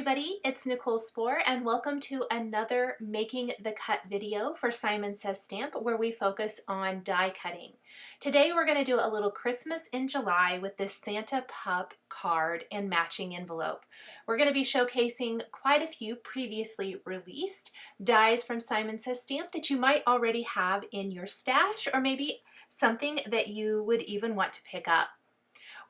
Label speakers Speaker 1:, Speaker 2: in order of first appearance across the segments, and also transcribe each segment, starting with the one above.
Speaker 1: everybody, it's Nichol Spohr and welcome to another Making the Cut video for Simon Says Stamp where we focus on die cutting. Today we're going to do a little Christmas in July with this Santa Pup card and matching envelope. We're going to be showcasing quite a few previously released dies from Simon Says Stamp that you might already have in your stash or maybe something that you would even want to pick up.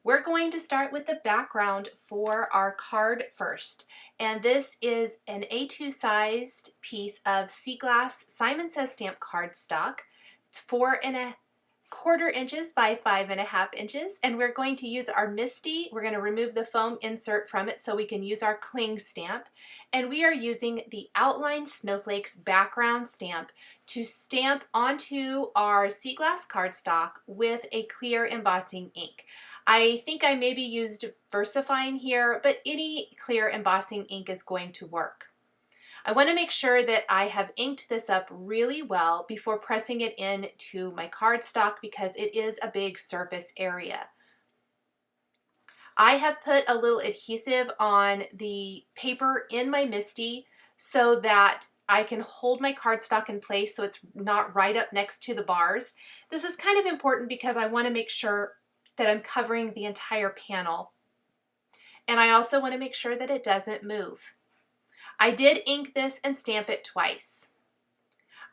Speaker 1: We're going to start with the background for our card first, and this is an A2 sized piece of sea glass Simon Says Stamp cardstock. It's 4¼ inches by 5½ inches, and we're going to use our Misty. We're going to remove the foam insert from it so we can use our cling stamp, and we are using the Outline Snowflakes background stamp to stamp onto our sea glass cardstock with a clear embossing ink. I think I maybe used VersaFine here, but any clear embossing ink is going to work. I want to make sure that I have inked this up really well before pressing it into my cardstock because it is a big surface area. I have put a little adhesive on the paper in my Misty so that I can hold my cardstock in place so it's not right up next to the bars. This is kind of important because I want to make sure that I'm covering the entire panel. And I also want to make sure that it doesn't move. I did ink this and stamp it twice.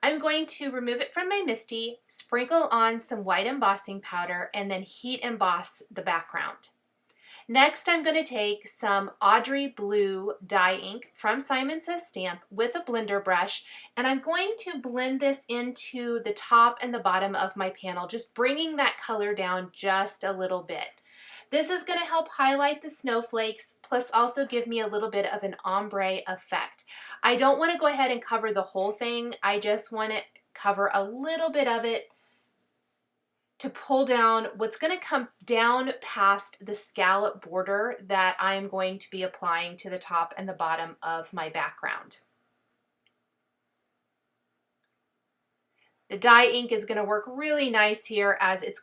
Speaker 1: I'm going to remove it from my Misty, sprinkle on some white embossing powder, and then heat emboss the background. Next, I'm going to take some Audrey Blue dye ink from Simon Says Stamp with a blender brush, and I'm going to blend this into the top and the bottom of my panel, just bringing that color down just a little bit. This is going to help highlight the snowflakes, plus also give me a little bit of an ombre effect. I don't want to go ahead and cover the whole thing. I just want to cover a little bit of it to pull down what's going to come down past the scallop border that I'm going to be applying to the top and the bottom of my background. The dye ink is going to work really nice here as it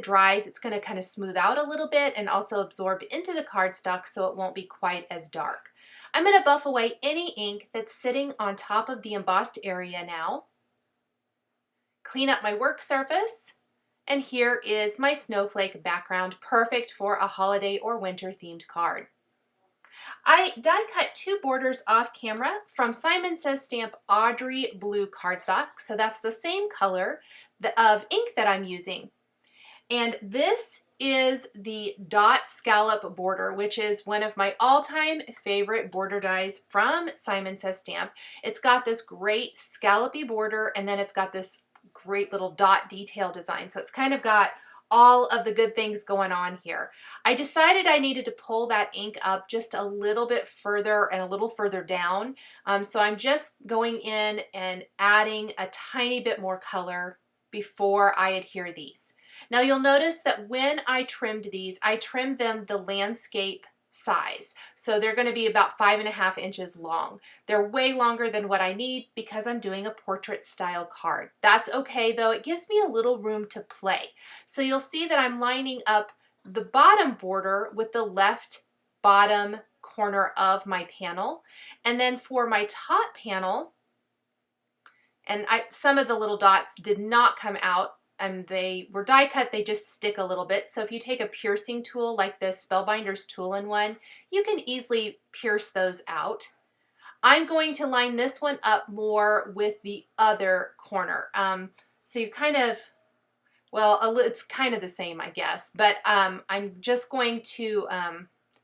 Speaker 1: dries, it's going to kind of smooth out a little bit and also absorb into the cardstock so it won't be quite as dark. I'm going to buff away any ink that's sitting on top of the embossed area now. Clean up my work surface. And here is my snowflake background, perfect for a holiday or winter themed card. I die cut 2 borders off camera from Simon Says Stamp Audrey Blue cardstock, so that's the same color of ink that I'm using. And this is the dot scallop border, which is one of my all-time favorite border dies from Simon Says Stamp. It's got this great scallopy border, and then it's got this great little dot detail design. So it's kind of got all of the good things going on here. I decided I needed to pull that ink up just a little bit further and a little further down. So I'm just going in and adding a tiny bit more color before I adhere these. Now you'll notice that when I trimmed these, I trimmed them the landscape size. So they're going to be about 5½ inches long. They're way longer than what I need because I'm doing a portrait style card. That's okay though, it gives me a little room to play. So you'll see that I'm lining up the bottom border with the left bottom corner of my panel. And then for my top panel, and some of the little dots did not come out, and they were die cut, they just stick a little bit. So if you take a piercing tool like this Spellbinder's tool-in-one, you can easily pierce those out. I'm going to line this one up more with the other corner. So you kind of, well, it's kind of the same, I guess, but I'm just going to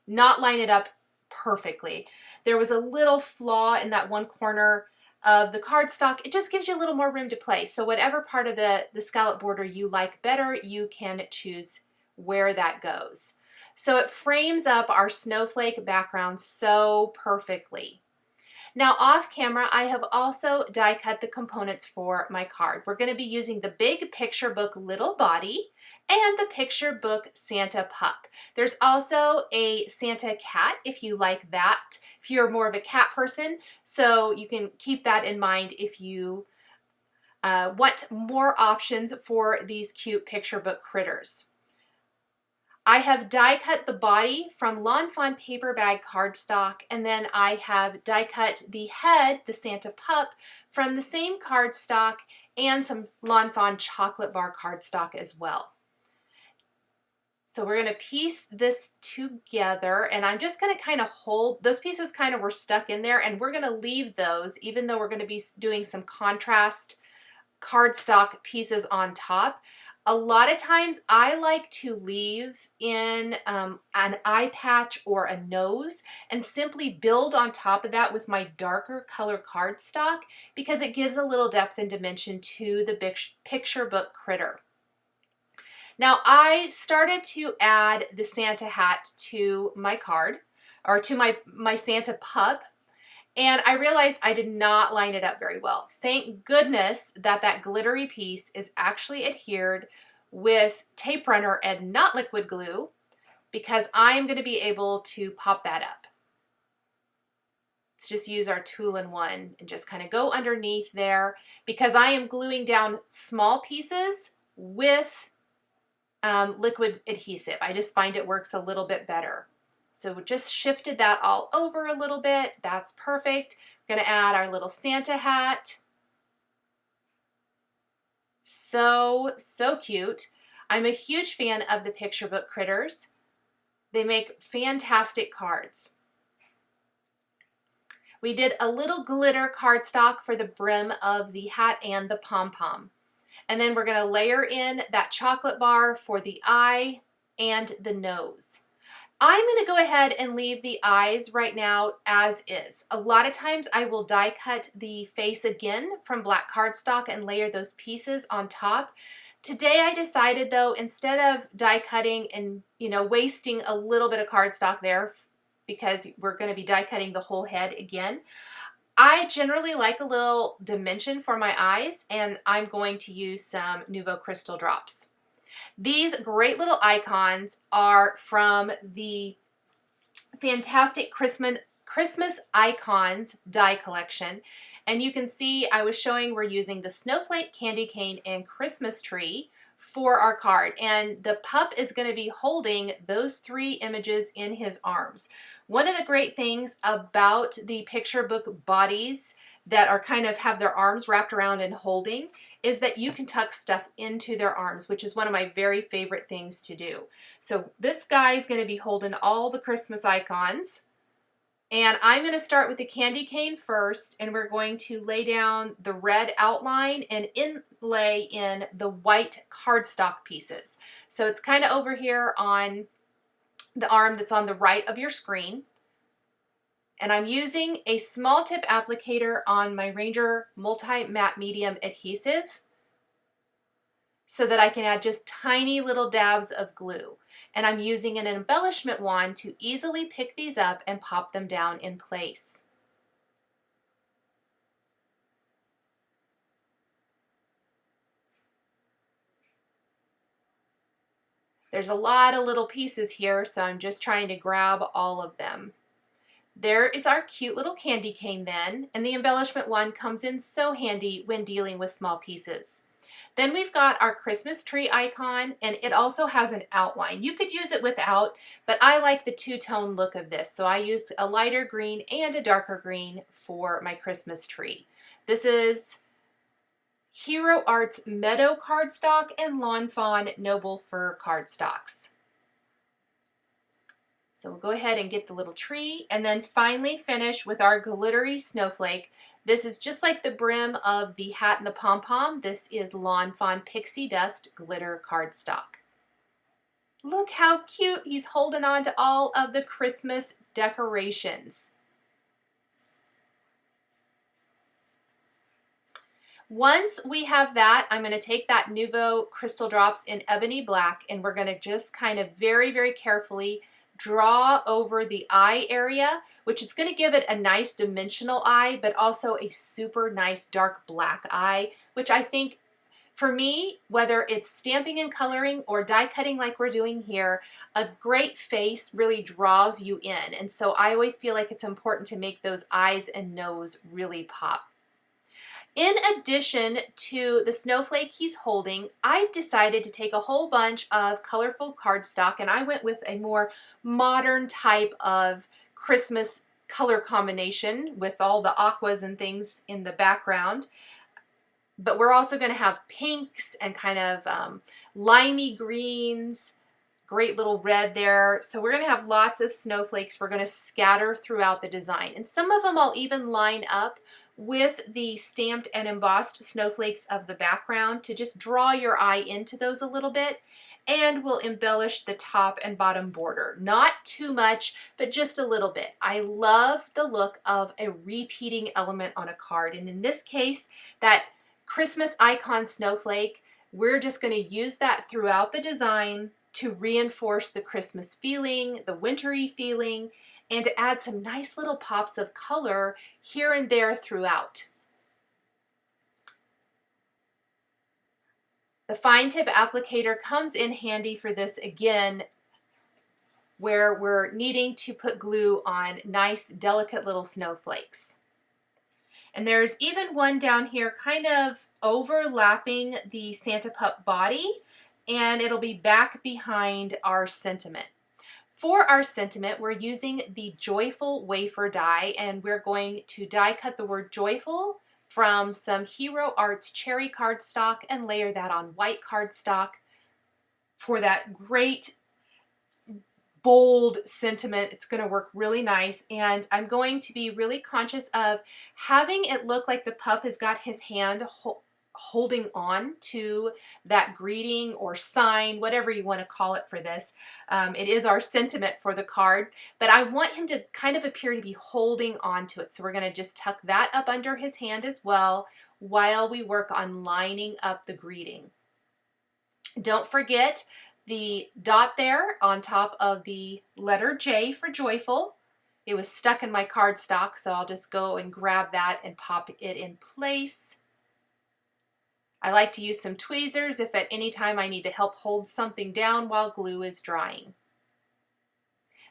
Speaker 1: not line it up perfectly. There was a little flaw in that one corner of the cardstock. It just gives you a little more room to play. So whatever part of the scallop border you like better, you can choose where that goes. So it frames up our snowflake background so perfectly. Now off camera, I have also die cut the components for my card. We're going to be using the big picture book little body and the picture book Santa Pup. There's also a Santa cat if you like that, if you're more of a cat person, so you can keep that in mind if you want more options for these cute picture book critters. I have die cut the body from Lawn Fawn paper bag cardstock, and then I have die cut the head, the Santa Pup, from the same cardstock and some Lawn Fawn chocolate bar cardstock as well. So we're going to piece this together, and I'm just going to kind of hold, those pieces kind of were stuck in there, and we're going to leave those even though we're going to be doing some contrast cardstock pieces on top. A lot of times I like to leave in an eye patch or a nose and simply build on top of that with my darker color cardstock because it gives a little depth and dimension to the picture book critter. Now I started to add the Santa hat to my card, or to my Santa Pup, and I realized I did not line it up very well. Thank goodness that that glittery piece is actually adhered with tape runner and not liquid glue, because I am going to be able to pop that up. Let's just use our tool-in-one and just kind of go underneath there, because I am gluing down small pieces with liquid adhesive. I just find it works a little bit better. So we just shifted that all over a little bit. That's perfect. We're going to add our little Santa hat. So cute. I'm a huge fan of the picture book critters. They make fantastic cards. We did a little glitter cardstock for the brim of the hat and the pom-pom. And then we're going to layer in that chocolate bar for the eye and the nose. I'm going to go ahead and leave the eyes right now as is. A lot of times I will die cut the face again from black cardstock and layer those pieces on top. Today I decided though, instead of die cutting and wasting a little bit of cardstock there, because we're going to be die cutting the whole head again, I generally like a little dimension for my eyes, and I'm going to use some Nouveau Crystal drops. These great little icons are from the fantastic Christmas Icons die collection. And you can see I was showing we're using the snowflake, candy cane, and Christmas tree for our card. And the pup is going to be holding those three images in his arms. One of the great things about the picture book bodies that are kind of have their arms wrapped around and holding is that you can tuck stuff into their arms, which is one of my very favorite things to do. So this guy is going to be holding all the Christmas icons. And I'm going to start with the candy cane first, and we're going to lay down the red outline and inlay in the white cardstock pieces. So it's kind of over here on the arm that's on the right of your screen. And I'm using a small tip applicator on my Ranger Multi-Matte Medium adhesive so that I can add just tiny little dabs of glue. And I'm using an embellishment wand to easily pick these up and pop them down in place. There's a lot of little pieces here, so I'm just trying to grab all of them. There is our cute little candy cane then, and the embellishment wand comes in so handy when dealing with small pieces. Then we've got our Christmas tree icon, and it also has an outline. You could use it without, but I like the two-tone look of this, so I used a lighter green and a darker green for my Christmas tree. This is Hero Arts Meadow cardstock and Lawn Fawn Noble Fir cardstocks. So we'll go ahead and get the little tree, and then finally finish with our glittery snowflake. This is just like the brim of the hat and the pom-pom. This is Lawn Fawn Pixie Dust glitter cardstock. Look how cute he's holding on to all of the Christmas decorations. Once we have that, I'm going to take that Nouveau Crystal Drops in Ebony Black, and we're going to just kind of very, very carefully draw over the eye area, which is going to give it a nice dimensional eye, but also a super nice dark black eye, which I think for me, whether it's stamping and coloring or die cutting like we're doing here, a great face really draws you in. And so I always feel like it's important to make those eyes and nose really pop. In addition to the snowflake he's holding, I decided to take a whole bunch of colorful cardstock, and I went with a more modern type of Christmas color combination with all the aquas and things in the background. But we're also going to have pinks and kind of limey greens, great little red there. So we're going to have lots of snowflakes we're going to scatter throughout the design. And some of them I'll even line up with the stamped and embossed snowflakes of the background to just draw your eye into those a little bit. And we'll embellish the top and bottom border. Not too much, but just a little bit. I love the look of a repeating element on a card. And in this case, that Christmas icon snowflake, we're just going to use that throughout the design to reinforce the Christmas feeling, the wintry feeling, and to add some nice little pops of color here and there throughout. The fine tip applicator comes in handy for this again, where we're needing to put glue on nice, delicate little snowflakes. And there's even one down here kind of overlapping the Santa Pup body, and it'll be back behind our sentiment. For our sentiment, we're using the Joyful Wafer die, and we're going to die cut the word joyful from some Hero Arts cherry cardstock and layer that on white cardstock for that great bold sentiment. It's going to work really nice, and I'm going to be really conscious of having it look like the pup has got his hand holding on to that greeting or sign, whatever you want to call it for this. It is our sentiment for the card, but I want him to kind of appear to be holding on to it. So we're going to just tuck that up under his hand as well while we work on lining up the greeting. Don't forget the dot there on top of the letter J for joyful. It was stuck in my cardstock, so I'll just go and grab that and pop it in place. I like to use some tweezers if at any time I need to help hold something down while glue is drying.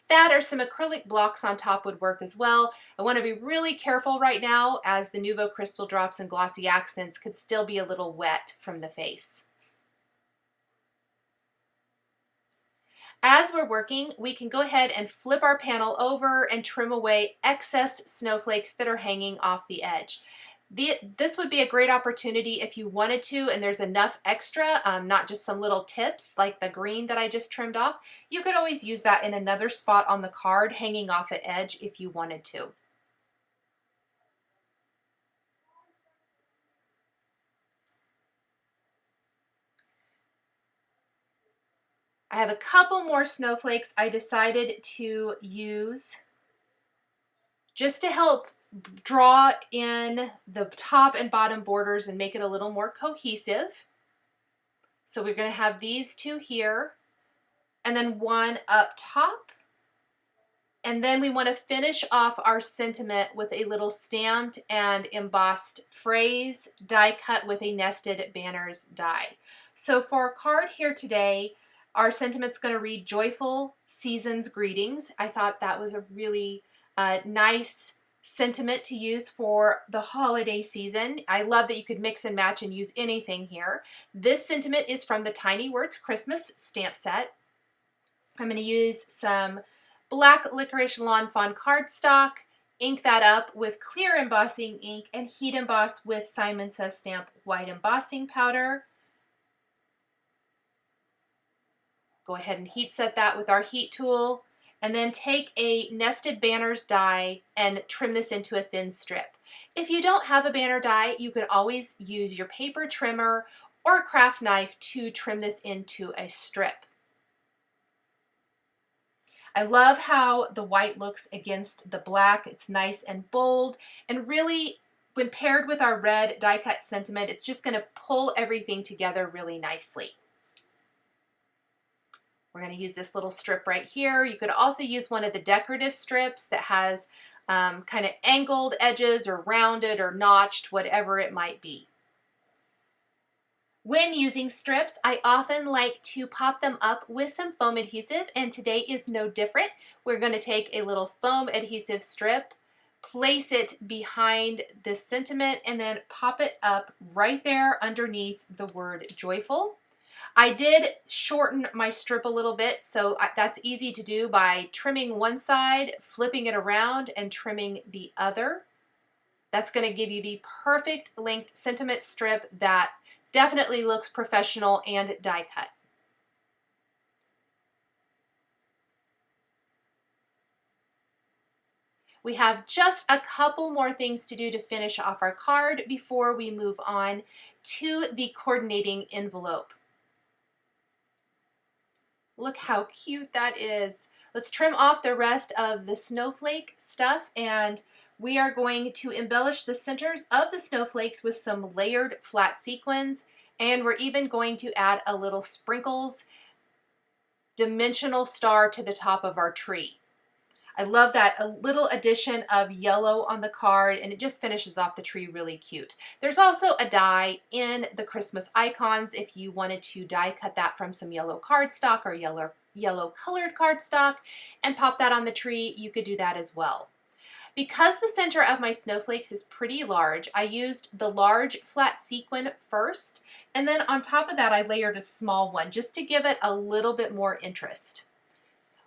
Speaker 1: That or some acrylic blocks on top would work as well. I want to be really careful right now as the Nuvo crystal drops and glossy accents could still be a little wet from the face. As we're working, we can go ahead and flip our panel over and trim away excess snowflakes that are hanging off the edge. This would be a great opportunity if you wanted to, and there's enough extra, not just some little tips like the green that I just trimmed off. You could always use that in another spot on the card hanging off an edge if you wanted to. I have a couple more snowflakes I decided to use just to help draw in the top and bottom borders and make it a little more cohesive. So we're going to have these two here and then one up top. And then we want to finish off our sentiment with a little stamped and embossed phrase die cut with a nested banners die. So for our card here today, our sentiment's going to read Joyful Seasons Greetings. I thought that was a really nice sentiment to use for the holiday season. I love that you could mix and match and use anything here. This sentiment is from the Tiny Words Christmas stamp set. I'm going to use some black licorice lawn fawn cardstock, ink that up with clear embossing ink, and heat emboss with Simon Says Stamp white embossing powder. Go ahead and heat set that with our heat tool, and then take a nested banners die and trim this into a thin strip. If you don't have a banner die, you can always use your paper trimmer or a craft knife to trim this into a strip. I love how the white looks against the black. It's nice and bold, and really when paired with our red die cut sentiment, it's just going to pull everything together really nicely. We're going to use this little strip right here. You could also use one of the decorative strips that has kind of angled edges or rounded or notched, whatever it might be. When using strips, I often like to pop them up with some foam adhesive, and today is no different. We're going to take a little foam adhesive strip, place it behind this sentiment, and then pop it up right there underneath the word joyful. I did shorten my strip a little bit, so that's easy to do by trimming one side, flipping it around, and trimming the other. That's going to give you the perfect length sentiment strip that definitely looks professional and die cut. We have just a couple more things to do to finish off our card before we move on to the coordinating envelope. Look how cute that is. Let's trim off the rest of the snowflake stuff, and we are going to embellish the centers of the snowflakes with some layered flat sequins, and we're even going to add a little sprinkles dimensional star to the top of our tree. I love that, a little addition of yellow on the card, and it just finishes off the tree really cute. There's also a die in the Christmas icons if you wanted to die cut that from some yellow cardstock or yellow colored cardstock and pop that on the tree. You could do that as well. Because the center of my snowflakes is pretty large, I used the large flat sequin first, and then on top of that I layered a small one just to give it a little bit more interest.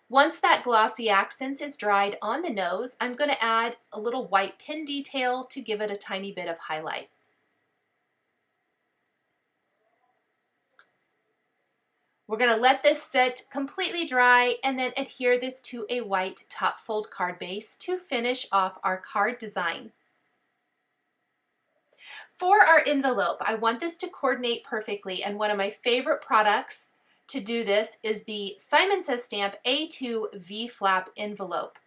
Speaker 1: Once that glossy accents is dried on the nose, I'm going to add a little white pin detail to give it a tiny bit of highlight. We're going to let this sit completely dry and then adhere this to a white top fold card base to finish off our card design. For our envelope, I want this to coordinate perfectly, and one of my favorite products to do this is the Simon Says Stamp A2 V-flap envelope.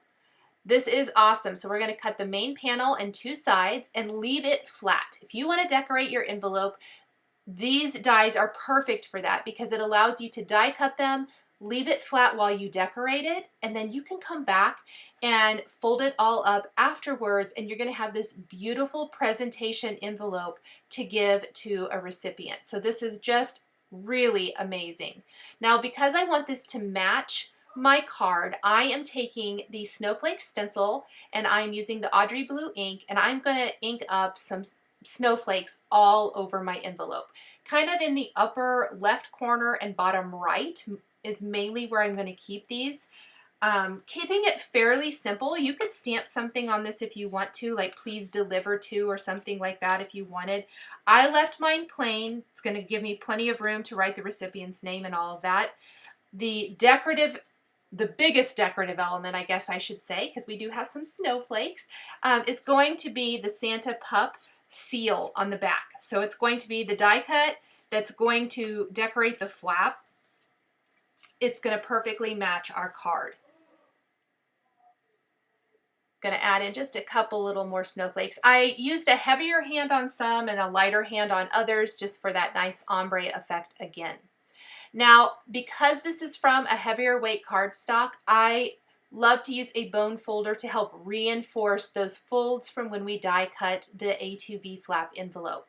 Speaker 1: This is awesome. So we're going to cut the main panel in two sides and leave it flat. If you want to decorate your envelope, these dies are perfect for that because it allows you to die cut them, leave it flat while you decorate it, and then you can come back and fold it all up afterwards, and you're going to have this beautiful presentation envelope to give to a recipient. So this is just really amazing. Now, because I want this to match my card, I am taking the Snowflake Stencil and I'm using the Audrey Blue ink, and I'm going to ink up some snowflakes all over my envelope. Kind of in the upper left corner and bottom right is mainly where I'm going to keep these. Keeping it fairly simple. You could stamp something on this if you want to, like please deliver to or something like that if you wanted. I left mine plain. It's going to give me plenty of room to write the recipient's name and all of that. The biggest decorative element, I guess I should say, because we do have some snowflakes, is going to be the Santa Pup seal on the back. So it's going to be the die cut that's going to decorate the flap. It's going to perfectly match our card. Going to add in just a couple little more snowflakes. I used a heavier hand on some and a lighter hand on others just for that nice ombre effect again. Now, because this is from a heavier weight cardstock, I love to use a bone folder to help reinforce those folds from when we die cut the A2V flap envelope.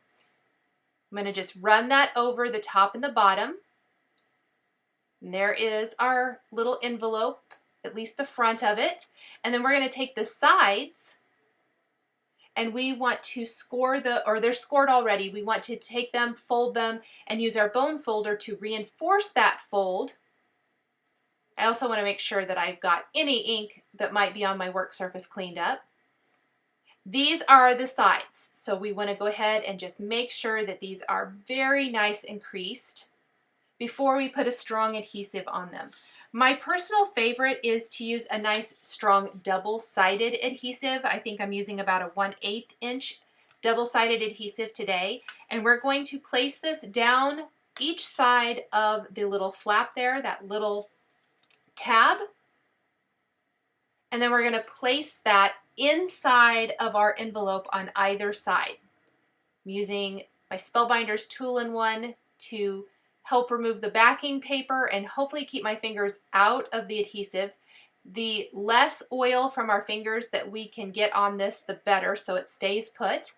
Speaker 1: I'm going to just run that over the top and the bottom. And there is our little envelope, at least the front of it. And then we're going to take the sides and we want to score they're scored already. We want to take them, fold them, and use our bone folder to reinforce that fold. I also want to make sure that I've got any ink that might be on my work surface cleaned up. These are the sides. So we want to go ahead and just make sure that these are very nice and creased before we put a strong adhesive on them. My personal favorite is to use a nice strong double-sided adhesive. I think I'm using about a 1/8 inch double-sided adhesive today. And we're going to place this down each side of the little flap there, that little tab. And then we're going to place that inside of our envelope on either side. I'm using my Spellbinders Tool-in-One to help remove the backing paper and hopefully keep my fingers out of the adhesive. The less oil from our fingers that we can get on this, the better, so it stays put.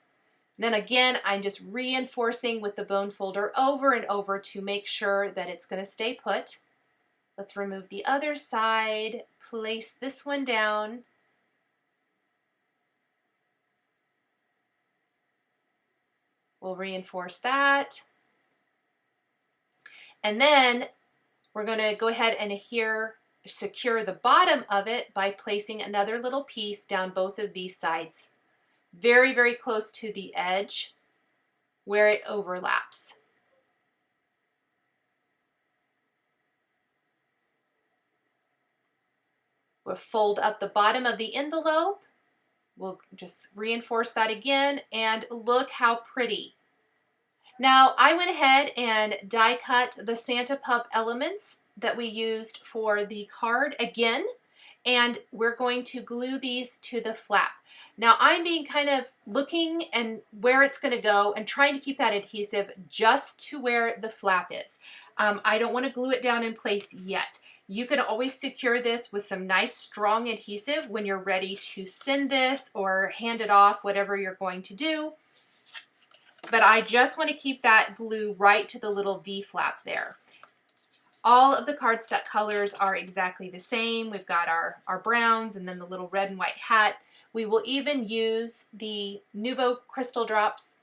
Speaker 1: And then again, I'm just reinforcing with the bone folder over and over to make sure that it's going to stay put. Let's remove the other side, place this one down. We'll reinforce that. And then we're going to go ahead and here secure the bottom of it by placing another little piece down both of these sides, very, very close to the edge where it overlaps. We'll fold up the bottom of the envelope. We'll just reinforce that again, and look how pretty. Now, I went ahead and die cut the Santa Pup elements that we used for the card again, and we're going to glue these to the flap. Now, I'm being kind of looking and where it's going to go and trying to keep that adhesive just to where the flap is. I don't want to glue it down in place yet. You can always secure this with some nice strong adhesive when you're ready to send this or hand it off, whatever you're going to do. But I just want to keep that glue right to the little V flap there. All of the cardstock colors are exactly the same. We've got our browns and then the little red and white hat. We will even use the Nuvo crystal drops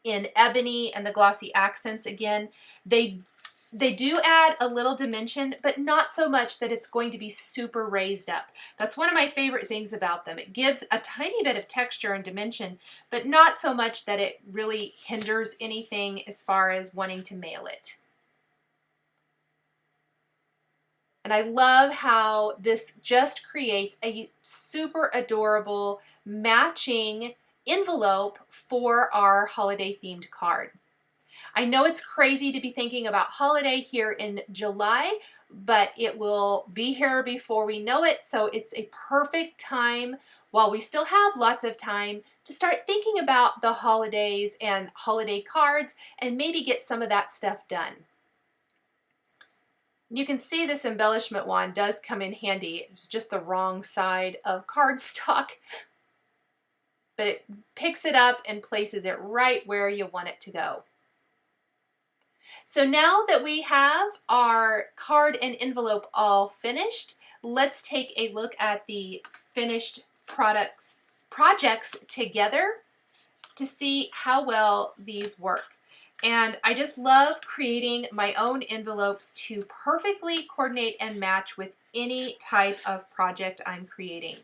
Speaker 1: in ebony and the glossy accents again. They do add a little dimension, but not so much that it's going to be super raised up. That's one of my favorite things about them. It gives a tiny bit of texture and dimension, but not so much that it really hinders anything as far as wanting to mail it. And I love how this just creates a super adorable matching envelope for our holiday themed card. I know it's crazy to be thinking about holiday here in July, but it will be here before we know it, so it's a perfect time, while we still have lots of time, to start thinking about the holidays and holiday cards and maybe get some of that stuff done. You can see this embellishment wand does come in handy. It's just the wrong side of cardstock, but it picks it up and places it right where you want it to go. So now that we have our card and envelope all finished, let's take a look at the finished projects together to see how well these work. And I just love creating my own envelopes to perfectly coordinate and match with any type of project I'm creating.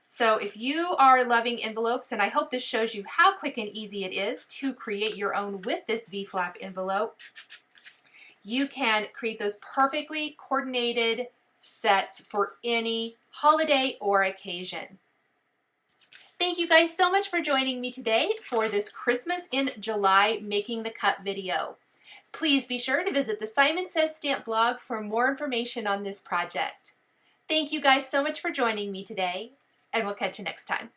Speaker 1: So if you are loving envelopes, and I hope this shows you how quick and easy it is to create your own with this V-flap envelope, you can create those perfectly coordinated sets for any holiday or occasion. Thank you guys so much for joining me today for this Christmas in July Making the Cut video. Please be sure to visit the Simon Says Stamp blog for more information on this project. Thank you guys so much for joining me today, and we'll catch you next time.